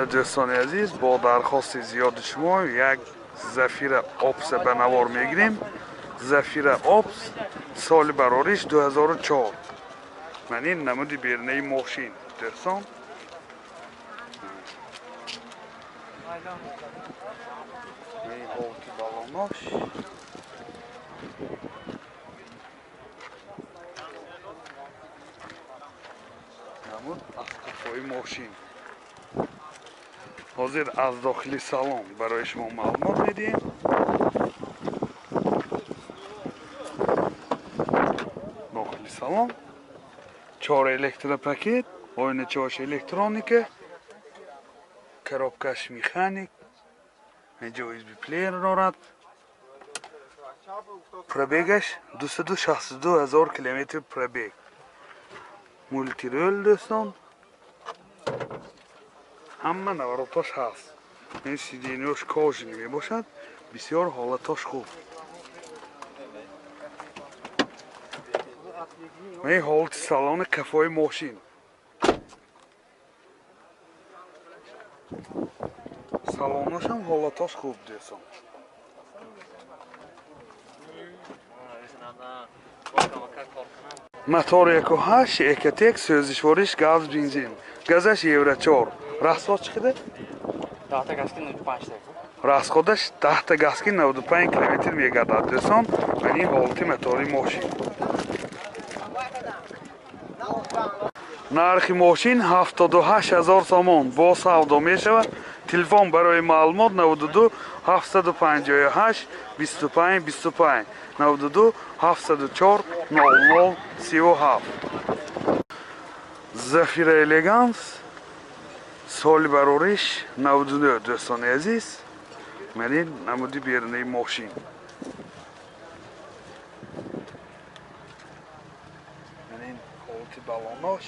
دوستان عزیز با درخواست زیاد شما یک زفیر آبس به نوار میگیریم. زفیر آبس سال براریش 2004. من این نمود بیرنه ماشین دوستان این حالتی بالاناش نمود از کفای ماشین. حاضر از داخلی سالن برای شما معلومات میدیم. داخلی سالن 4 الکتروپاکت، oyna چاش الکترونیکه، коробкаш механик, اینجا USB پلیر دارد. پربیگش 262,000 کیلومتر پربیگ. مولتی رول دوستان همه نواراتاش هست. این سیدینیوش کاجی می باشد. بسیار حالتاش خوب. این حالت سالان کفای ماشین. سالاناش هم حالتاش خوب دوستان. мотор 1.8 Екотек сӯзишвориш газ бензин. газаш евро 4. расход чӣ қадар? 10 та газки 95 та. расходаш 10 та газки 95 км мегардад дӯстон. ин ҳолати мотори мошин. нархи мошин 78000 сомон бо савдо мешавад. телефон барои маълумот 92 758 25 25 92 704 00 37. зафира элеганс соли барориш 99 дӯстони азиз. манин намуди берунаи мошин. манин ҳолати балонош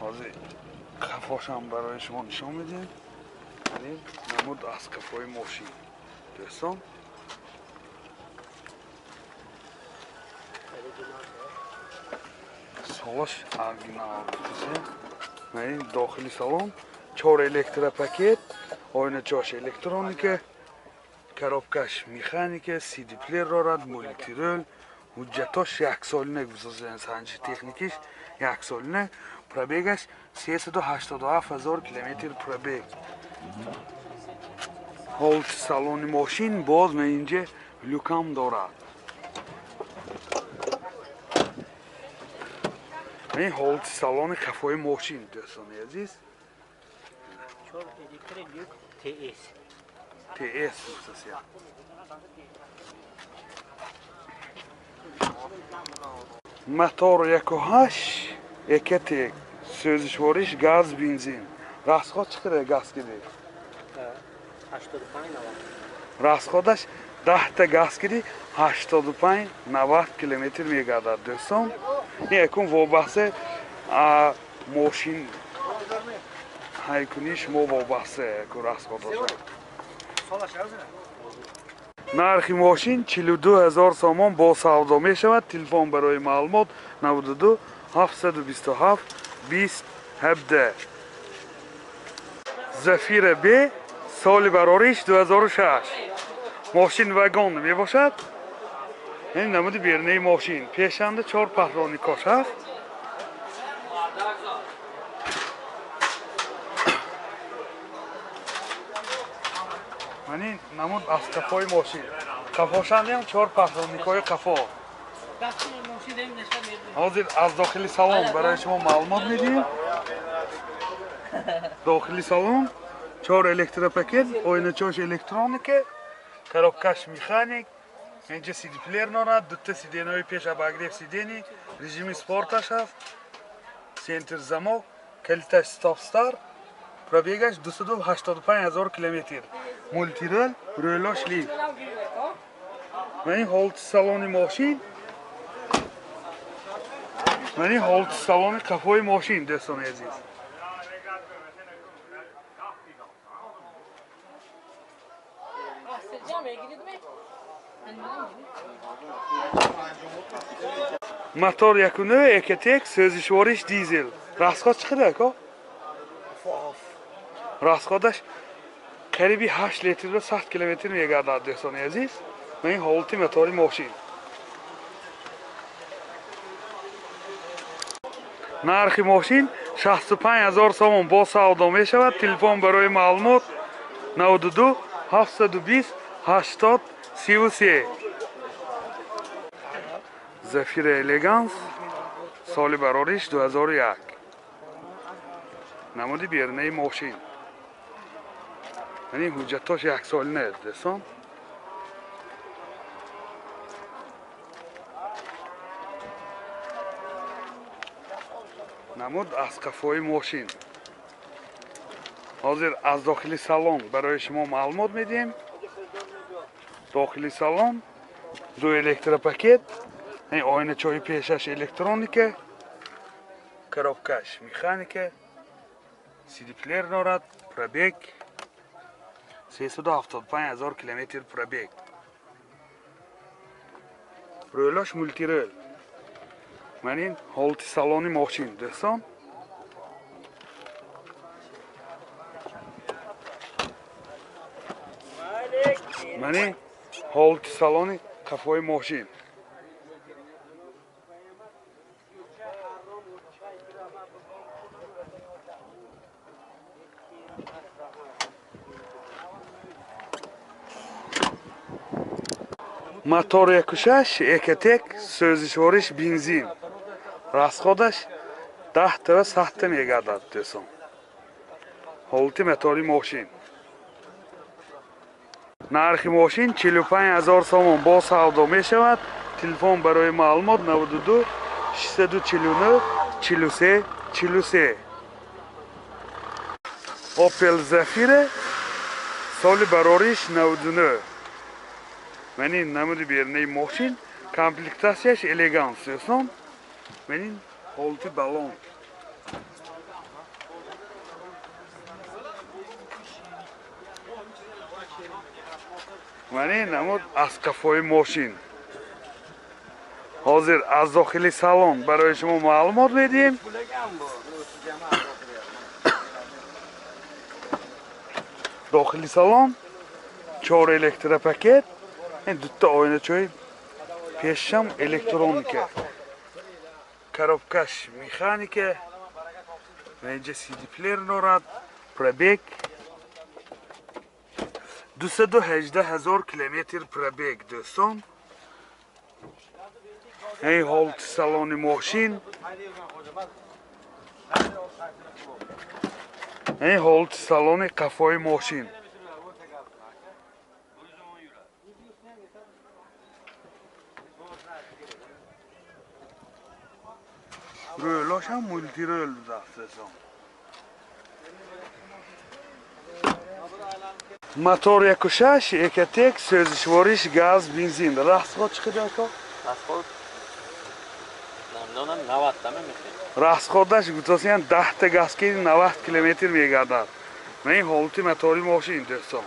ҳозир қафошам барои шумо нишон медиҳем. манин намуд аз қафои мошин дӯстон. солаш оригинал бутисе. манин дохили салон 4 электропакет, oyna чош электроника, коробкаш механика, CD плеер дорад, мултирол, ҳуҷҷатош 1 солина гузозидан санҷи техникиш 1 солина. пробегаш 387000 километр пробег. ҳолати салони мошин боз ман инҷа люкам дорад. این حالت سالن کفای ماشین دوستان عزیز. 4 الکتریک لیوک TS. TS دوستان. мотор 1.8 Екотек сӯзишвориш газ бензин. расход чӣ қадар газ киди? 85 90. расходаш 10 та газ киди 85 90 километр мегардад дӯстон. این якун вобаста мошин ҳайкуниш мо вобаста якун расходаша. нархи мошин 42000 сомон бо савдо мешавад. телефон барои маълумот 92 727 20 17. зафира б соли барориш 2006. мошин вагон мебошад. این نمود بیرنه ماشین. پیشنده 4 پهلوانیکاش هست. من این نمود از کفای ماشین. کفاشنده هم 4 پهلوانیکای کفا. حاضر از داخلی سالن برای شما معلومات میدیم. داخلی سالن 4 الکتروپاکت، oyna چاش الکترونیکه، коробкаш механик. اینجا CD پلیر دارد. 2 تا CD های پیش ابگریف CD رژیم سپورتش هست. سنتر زماک، کلیتش استاپ استار. پربیگش 285000 کیلومتر. مولتی رول، رولاش لیف. و این حالت سالن ماشین. و این حالت سالن کفای ماشین دوستان عزیز. мотор якуне екатек сӯзишвориш дизел расход чӣ қадар ко расходаш қариби 8 литр 100 километр мегардад дӯстони азиз ва ин ҳолати мотори мошин нархи мошин 65 000 сомон бо савдо мешавад телефон барои маълумот 92 720 80 33 Zafira Elegance соли барориш 2001 намуди бернаи мошин яъне ҳуҷҷатош яксолина дӯстон намуд аз қафои мошин ҳозир аз дохили салон барои шумо маълумот медиҳем дохили салон 2 электропакет oynacho'yi peshash elektronika коробкаш механика CD-плеер дорад пробег 375 000 километр пробег рӯлаш мультирӯл манин ҳолати салони мошин дӯстон манин ҳолати салони қафои мошин мотор якушаш экатек сӯзишвориш бензин расходаш 10 та 100 та мегардад дӯстон ҳолати мотори мошин нархи мошин 45 000 сомон бо савдо мешавад телефон барои маълумот 92 649 43 43 Opel Zafira соли барориш 99 манин намуди бернаи мошин комплектасияш элеганс дӯстон манин ҳолати балон манин намуд аз қафои мошин ҳозир аз дохили салон барои шумо маълумот медиҳем дохили салон 4 электропакет дутта oynacho'yi pesham elektronika коробкаш механика менҷа CD-плеер дорад пробег 218 000 километр пробег дӯстон ин ҳолати салони мошин ин ҳолати салони қафои мошин рӯлош ҳам мультирӯл дастасон мотор 1.6 экатек сӯзишвориш газ бензин расход чӣ қадар ко расход намедонам 90 та мемешавад расходаш гутосиян 10 та газкири 90 километр мегардад ва ин ҳолати мотори мошин дӯстон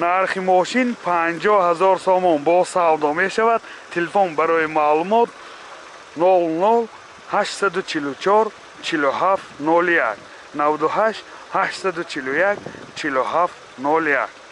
нархи мошин 50 000 сомон бо савдо мешавад телефон барои маълумот 00 844 47 01 98 841 47 01